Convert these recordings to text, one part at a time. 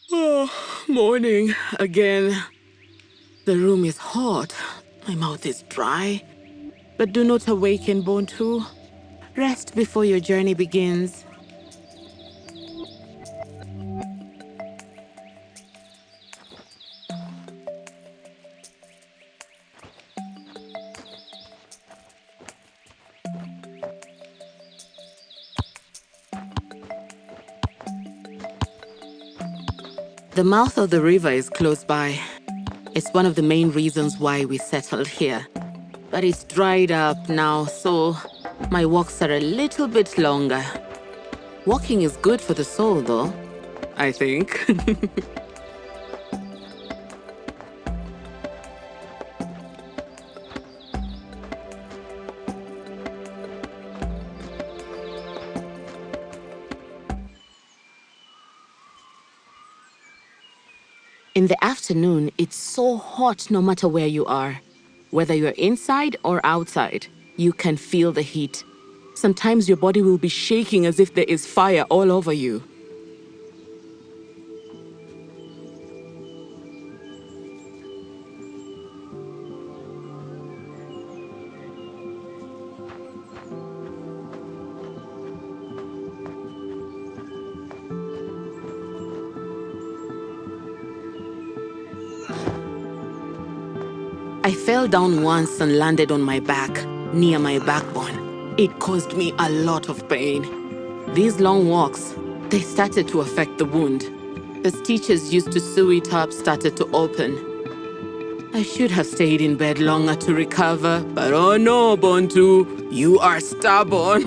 Oh, morning again. The room is hot. My mouth is dry. But do not awaken, Bontu. Rest before your journey begins. The mouth of the river is close by. It's one of the main reasons why we settled here. But it's dried up now, so my walks are a little bit longer. Walking is good for the soul, though, I think. In the afternoon, it's so hot no matter where you are. Whether you're inside or outside, you can feel the heat. Sometimes your body will be shaking as if there is fire all over you. I fell down once and landed on my back, near my backbone. It caused me a lot of pain. These long walks, they started to affect the wound. The stitches used to sew it up started to open. I should have stayed in bed longer to recover, but oh no, Bontu, you are stubborn.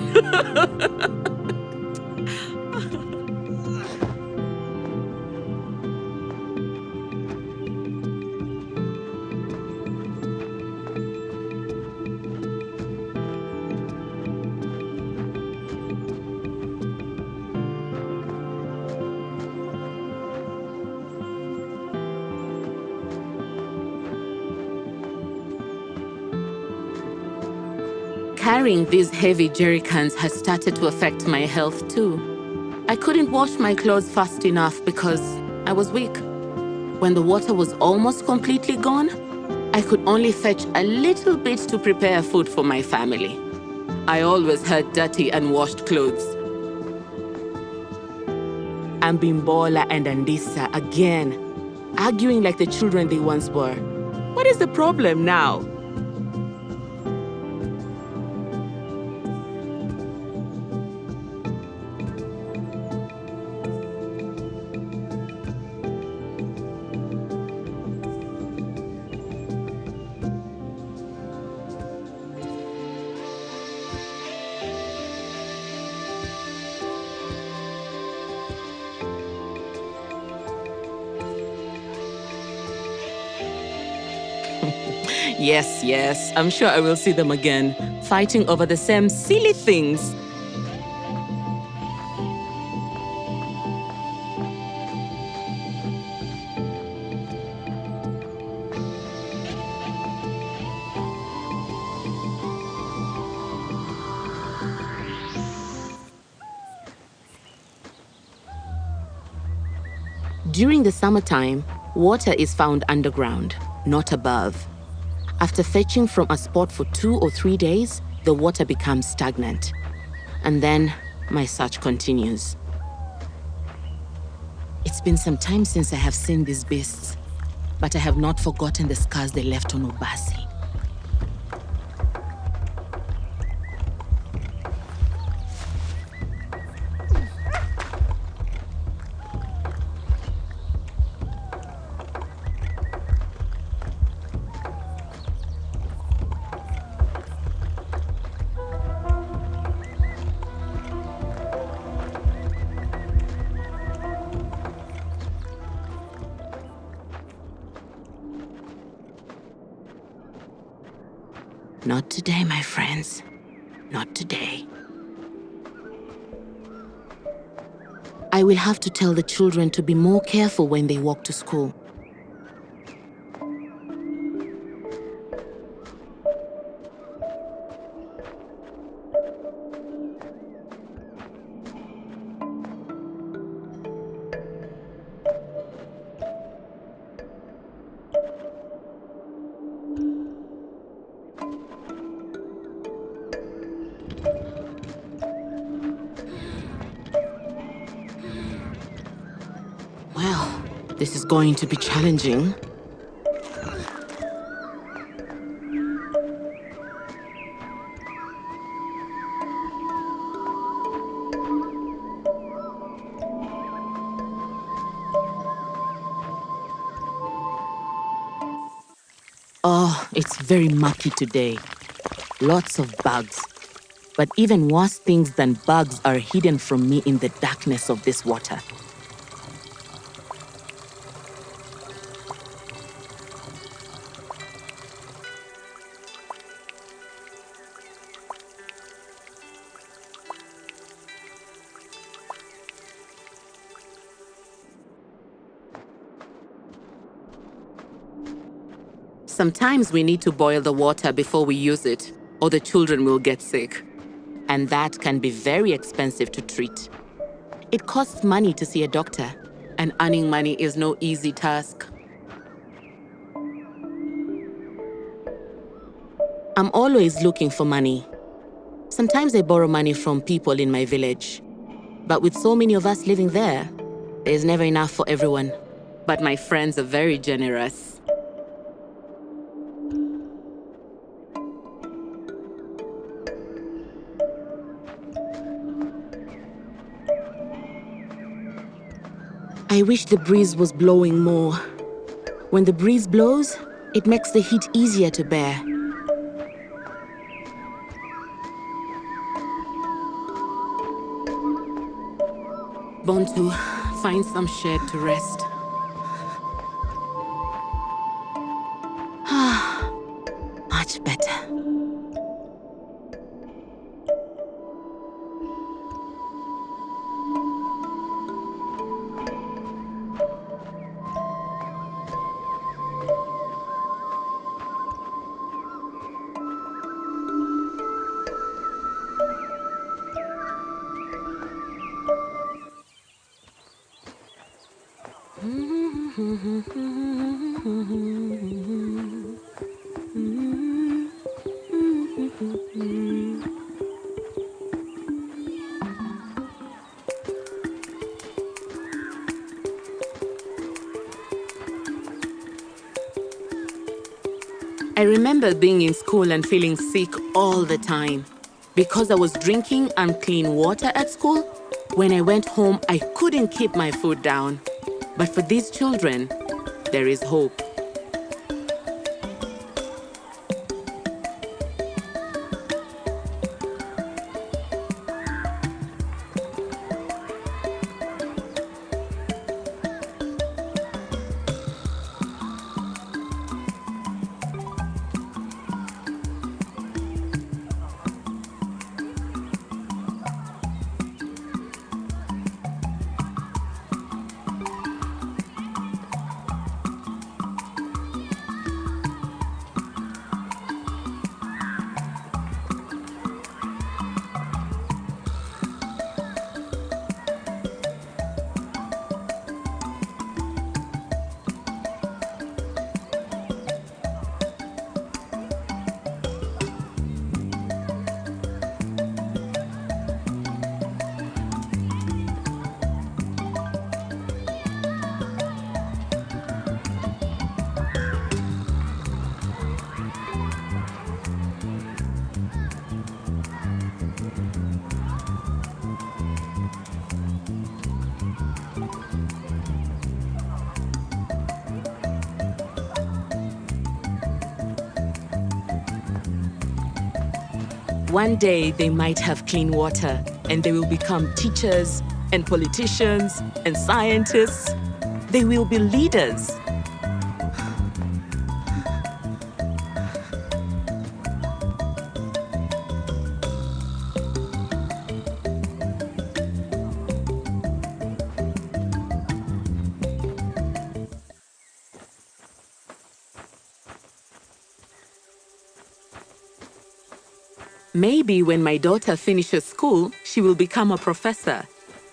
Carrying these heavy jerry cans has started to affect my health too. I couldn't wash my clothes fast enough because I was weak. When the water was almost completely gone, I could only fetch a little bit to prepare food for my family. I always had dirty and washed clothes. Ambimbola and Andisa again, arguing like the children they once were. What is the problem now? Yes, yes, I'm sure I will see them again, fighting over the same silly things. During the summertime, water is found underground, not above. After fetching from a spot for 2 or 3 days, the water becomes stagnant. And then my search continues. It's been some time since I have seen these beasts, but I have not forgotten the scars they left on Obasi. Not today, my friends. Not today. I will have to tell the children to be more careful when they walk to school. This is going to be challenging. Oh, it's very mucky today. Lots of bugs. But even worse things than bugs are hidden from me in the darkness of this water. Sometimes we need to boil the water before we use it, or the children will get sick. And that can be very expensive to treat. It costs money to see a doctor, and earning money is no easy task. I'm always looking for money. Sometimes I borrow money from people in my village. But with so many of us living there, there's never enough for everyone. But my friends are very generous. I wish the breeze was blowing more. When the breeze blows, it makes the heat easier to bear. Bontu, find some shade to rest. Much better. I remember being in school and feeling sick all the time. Because I was drinking unclean water at school, when I went home, I couldn't keep my food down. But for these children, there is hope. One day they might have clean water and they will become teachers and politicians and scientists. They will be leaders. Maybe when my daughter finishes school, she will become a professor.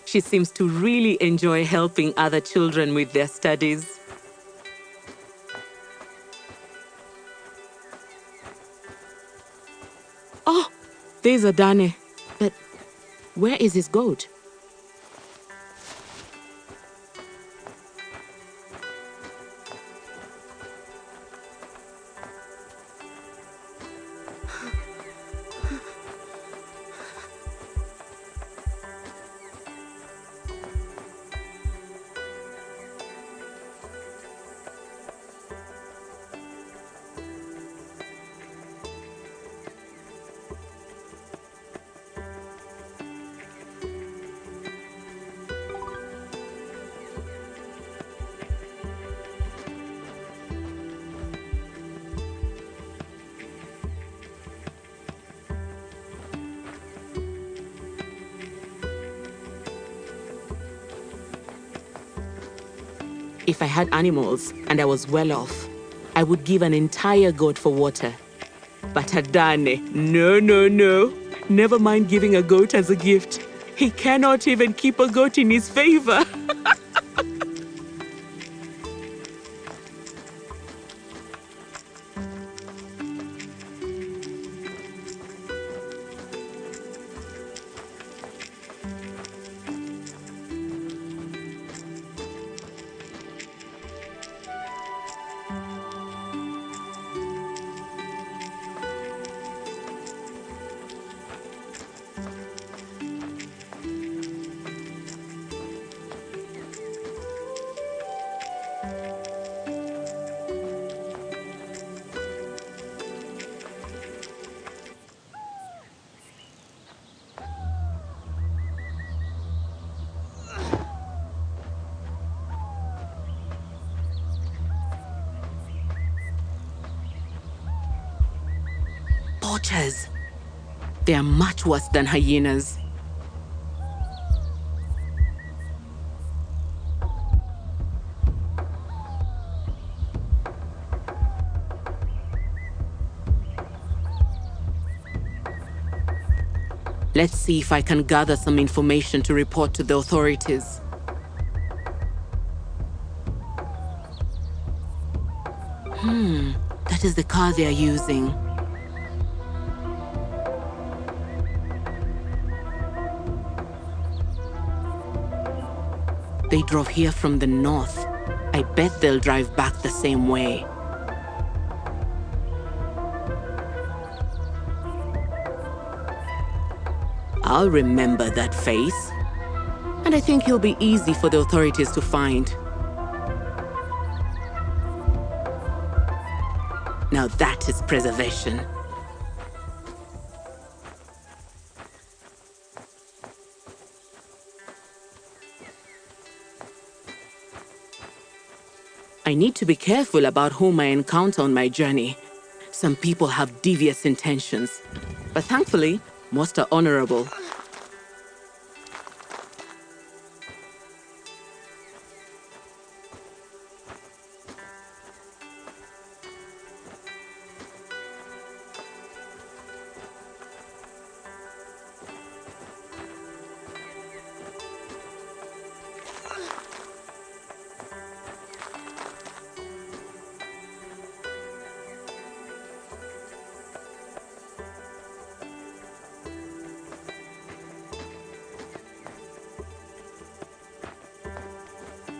She seems to really enjoy helping other children with their studies. Oh, there's Adane. But where is his goat? If I had animals and I was well off, I would give an entire goat for water. But Adane, no, no, no. Never mind giving a goat as a gift. He cannot even keep a goat in his favor. Poachers. They are much worse than hyenas. Let's see if I can gather some information to report to the authorities. That is the car they are using. They drove here from the north. I bet they'll drive back the same way. I'll remember that face. And I think he'll be easy for the authorities to find. Now that is preservation. I need to be careful about whom I encounter on my journey. Some people have devious intentions, but thankfully, most are honorable.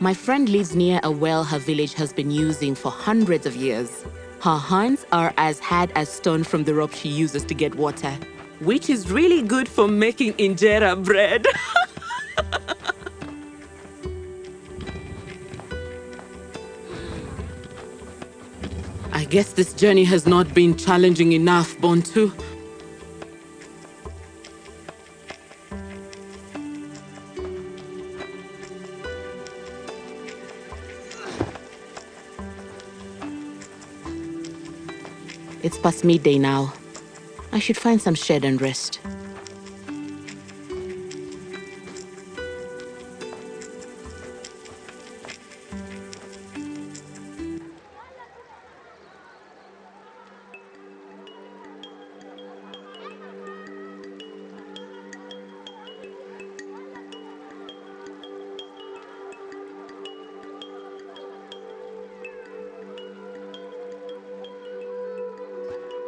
My friend lives near a well her village has been using for hundreds of years. Her hands are as hard as stone from the rope she uses to get water, which is really good for making injera bread. I guess this journey has not been challenging enough, Bontu. It's past midday now. I should find some shade and rest.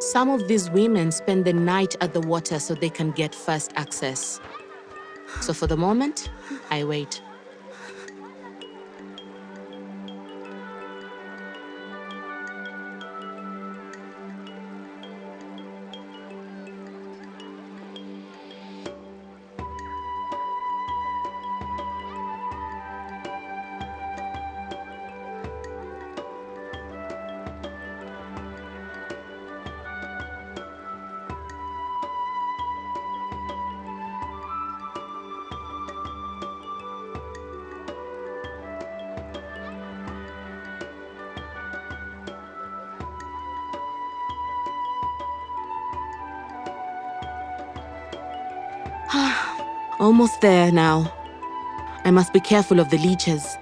Some of these women spend the night at the water so they can get first access. So for the moment, I wait. Almost there now. I must be careful of the leeches.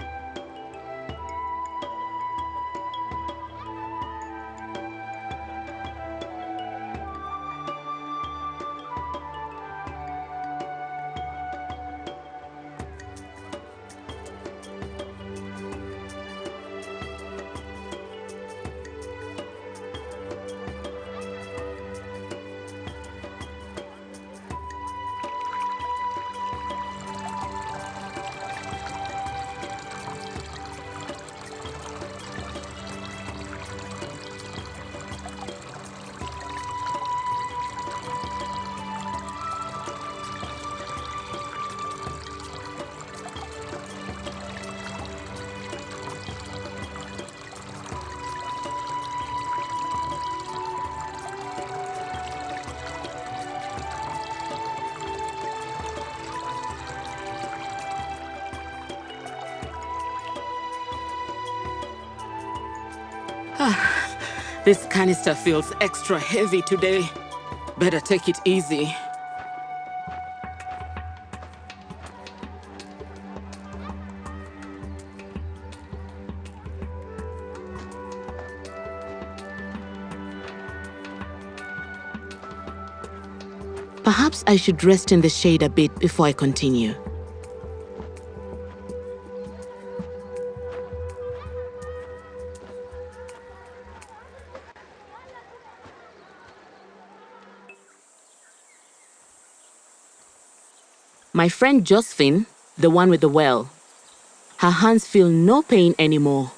This canister feels extra heavy today. Better take it easy. Perhaps I should rest in the shade a bit before I continue. My friend Josephine, the one with the well, her hands feel no pain anymore.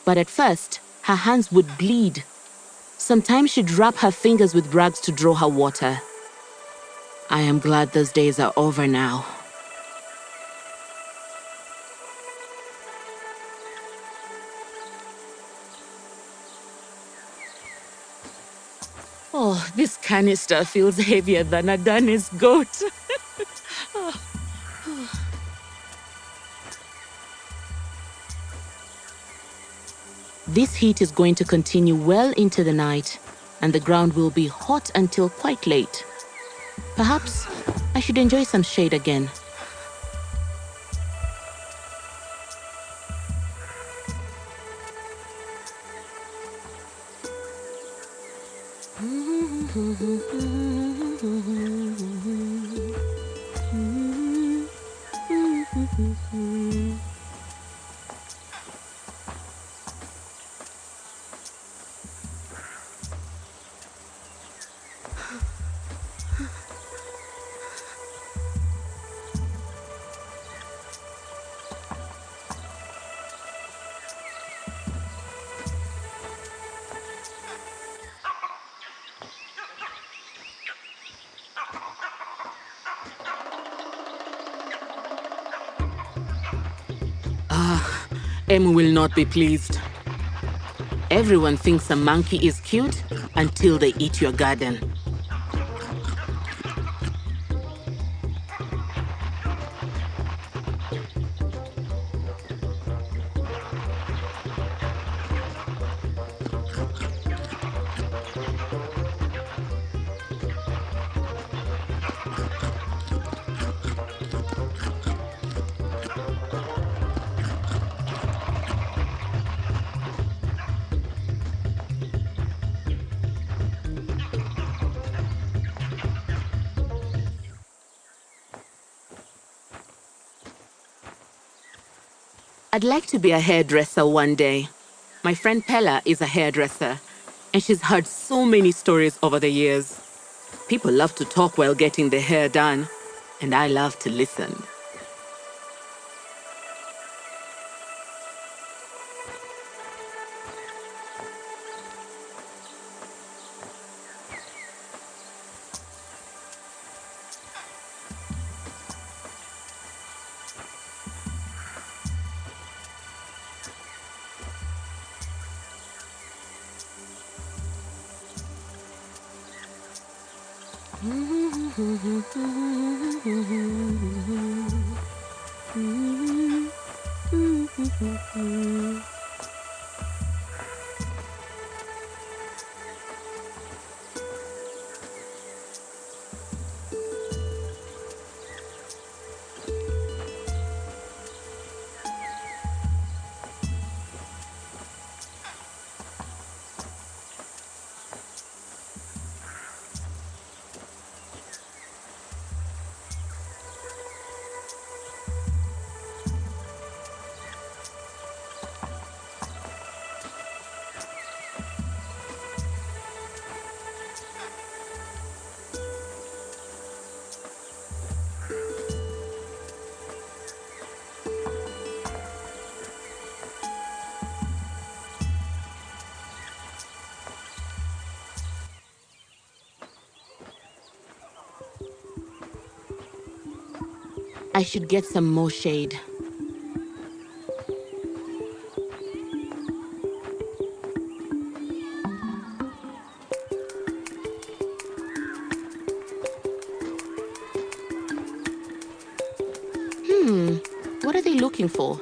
But at first, her hands would bleed. Sometimes she'd wrap her fingers with rags to draw her water. I am glad those days are over now. Oh, this canister feels heavier than a Danish goat. This heat is going to continue well into the night, and the ground will be hot until quite late. Perhaps I should enjoy some shade again. Em will not be pleased. Everyone thinks a monkey is cute until they eat your garden. I'd like to be a hairdresser one day. My friend Pela is a hairdresser, and she's heard so many stories over the years. People love to talk while getting their hair done, and I love to listen. I should get some more shade. What are they looking for?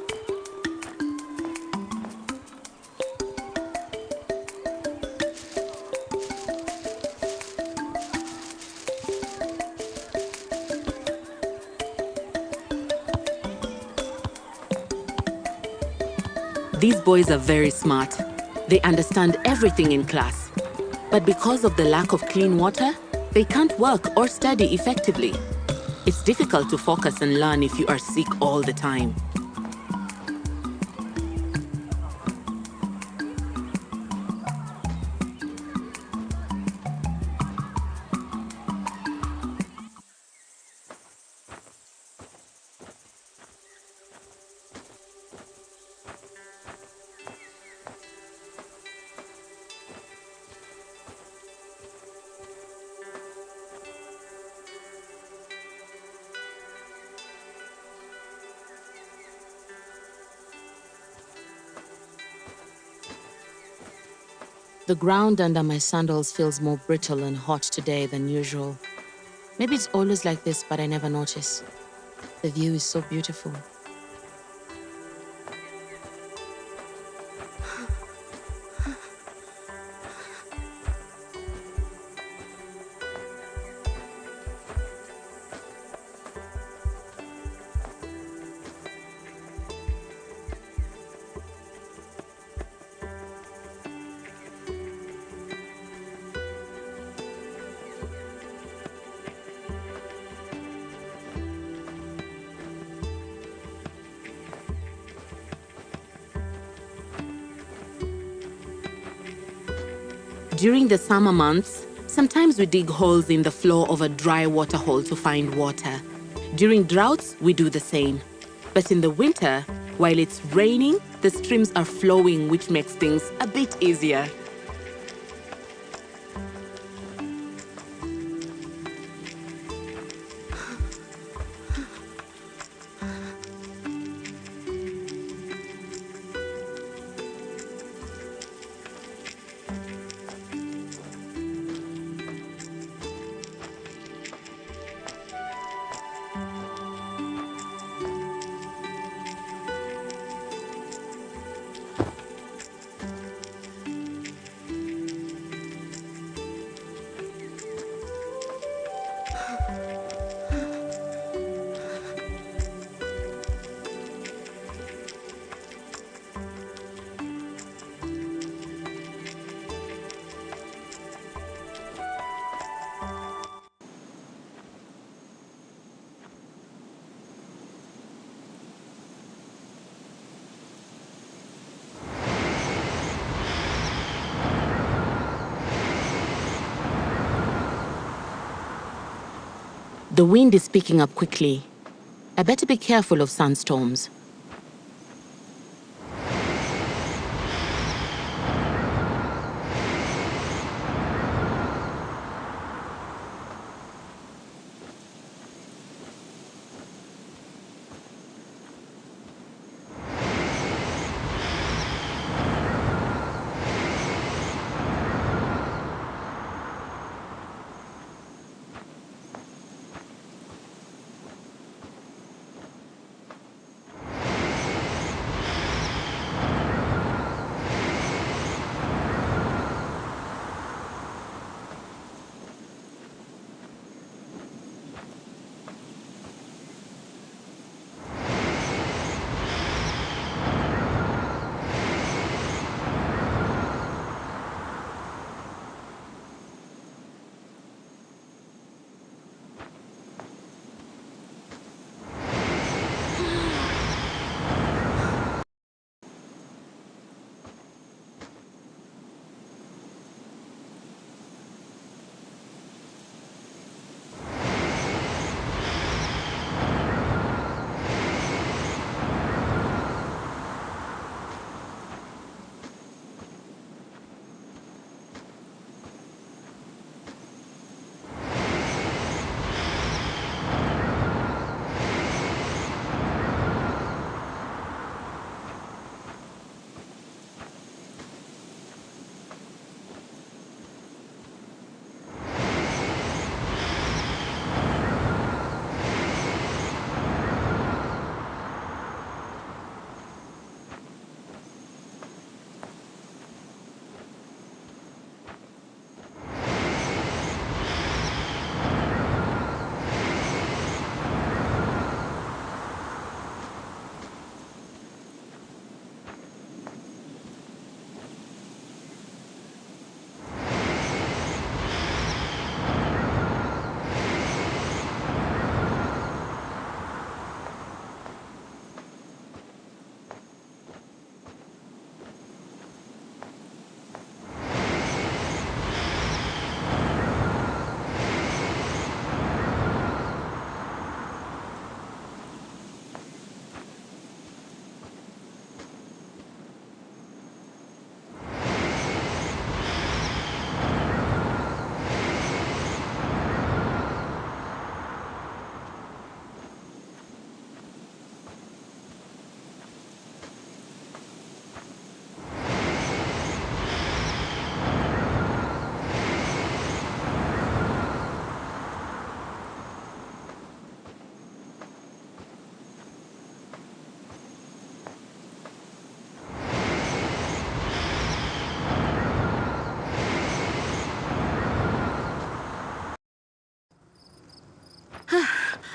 These boys are very smart. They understand everything in class. But because of the lack of clean water, they can't work or study effectively. It's difficult to focus and learn if you are sick all the time. The ground under my sandals feels more brittle and hot today than usual. Maybe it's always like this, but I never notice. The view is so beautiful. During the summer months, sometimes we dig holes in the floor of a dry water hole to find water. During droughts, we do the same. But in the winter, while it's raining, the streams are flowing, which makes things a bit easier. The wind is picking up quickly. I better be careful of sandstorms.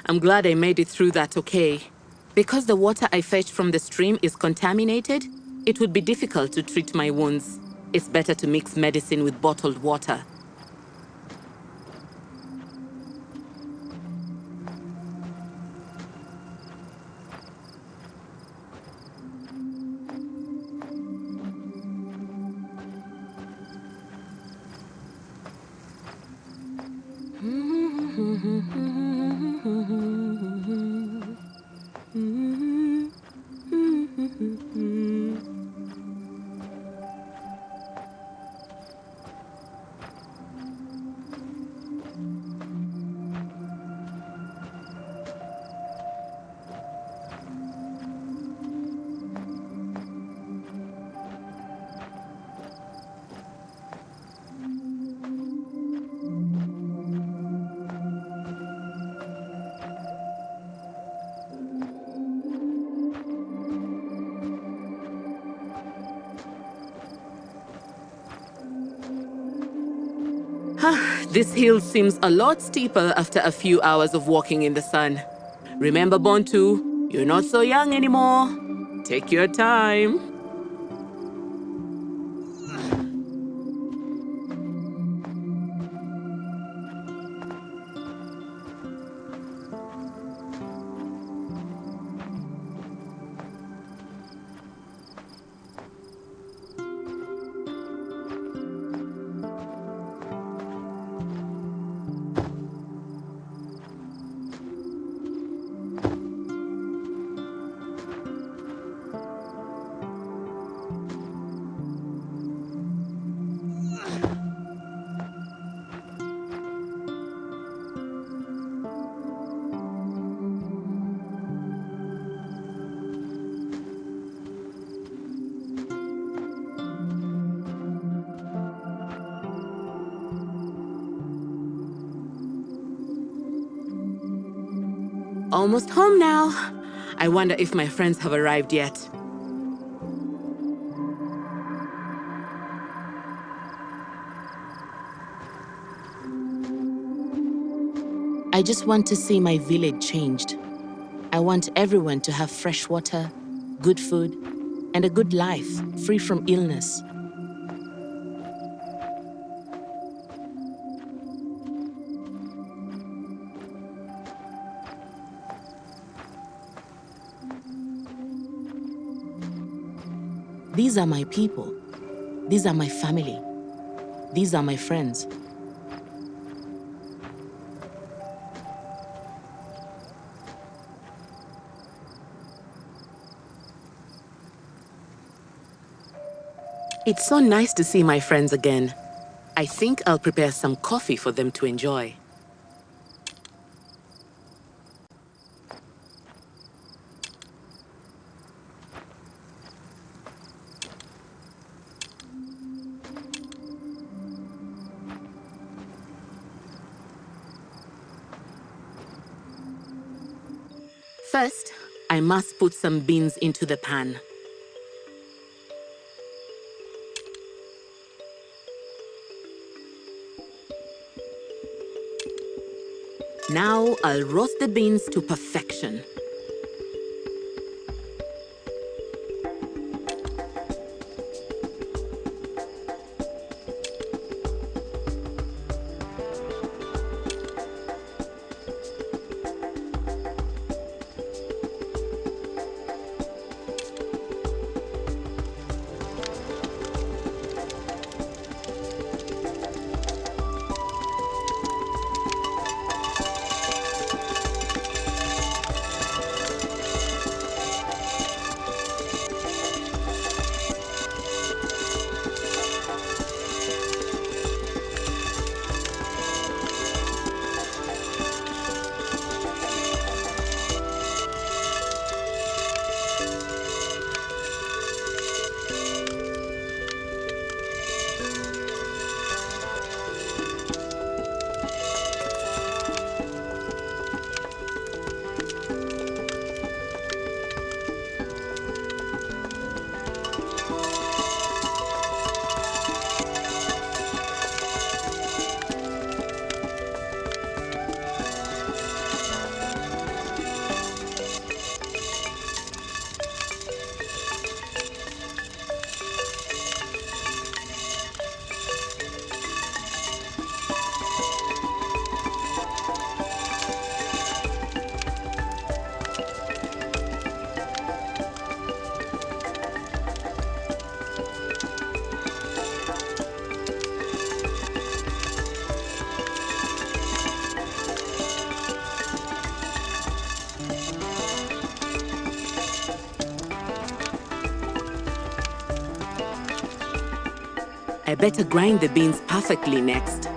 I'm glad I made it through that okay. Because the water I fetched from the stream is contaminated, it would be difficult to treat my wounds. It's better to mix medicine with bottled water. This hill seems a lot steeper after a few hours of walking in the sun. Remember, Bontu, you're not so young anymore. Take your time. Almost home now. I wonder if my friends have arrived yet. I just want to see my village changed. I want everyone to have fresh water, good food, and a good life, free from illness. These are my people. These are my family. These are my friends. It's so nice to see my friends again. I think I'll prepare some coffee for them to enjoy. First, I must put some beans into the pan. Now I'll roast the beans to perfection. Better grind the beans perfectly next.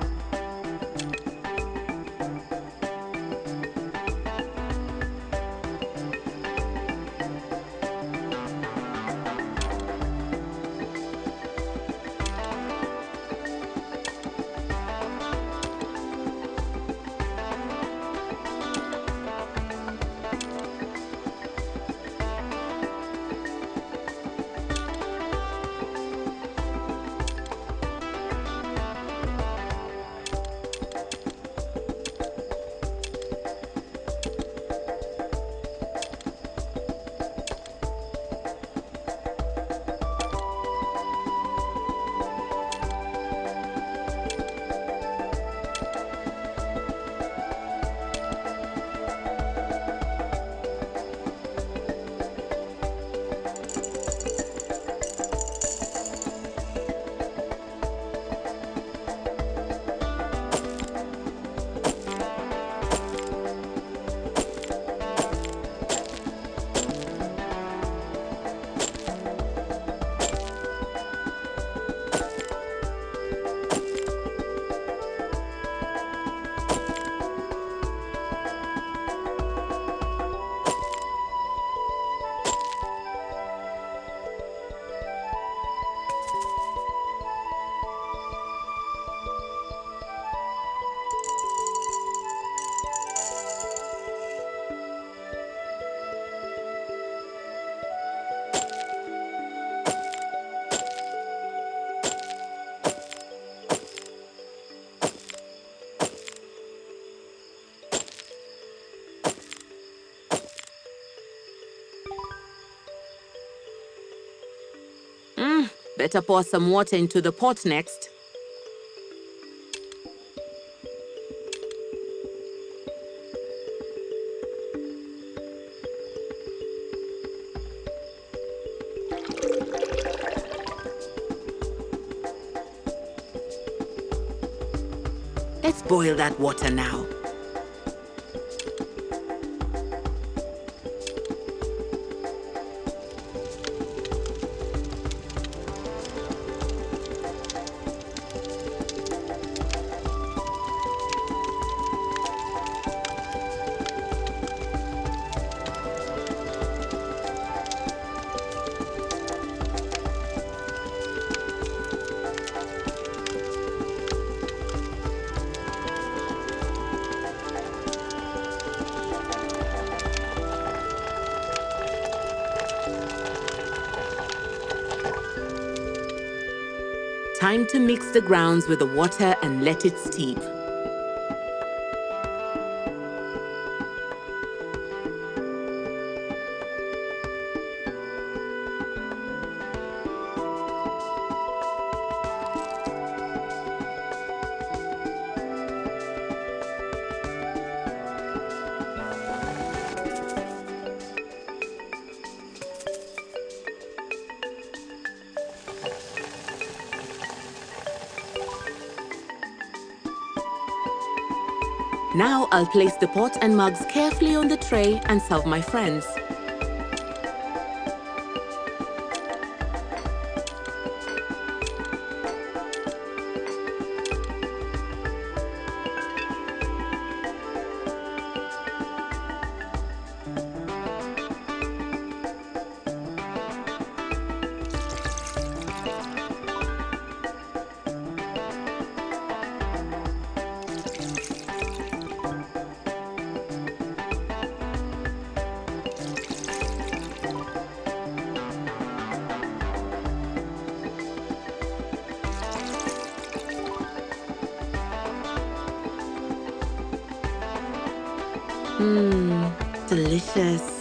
Better pour some water into the pot next. Let's boil that water now. Time to mix the grounds with the water and let it steep. Now I'll place the pot and mugs carefully on the tray and serve my friends. Delicious.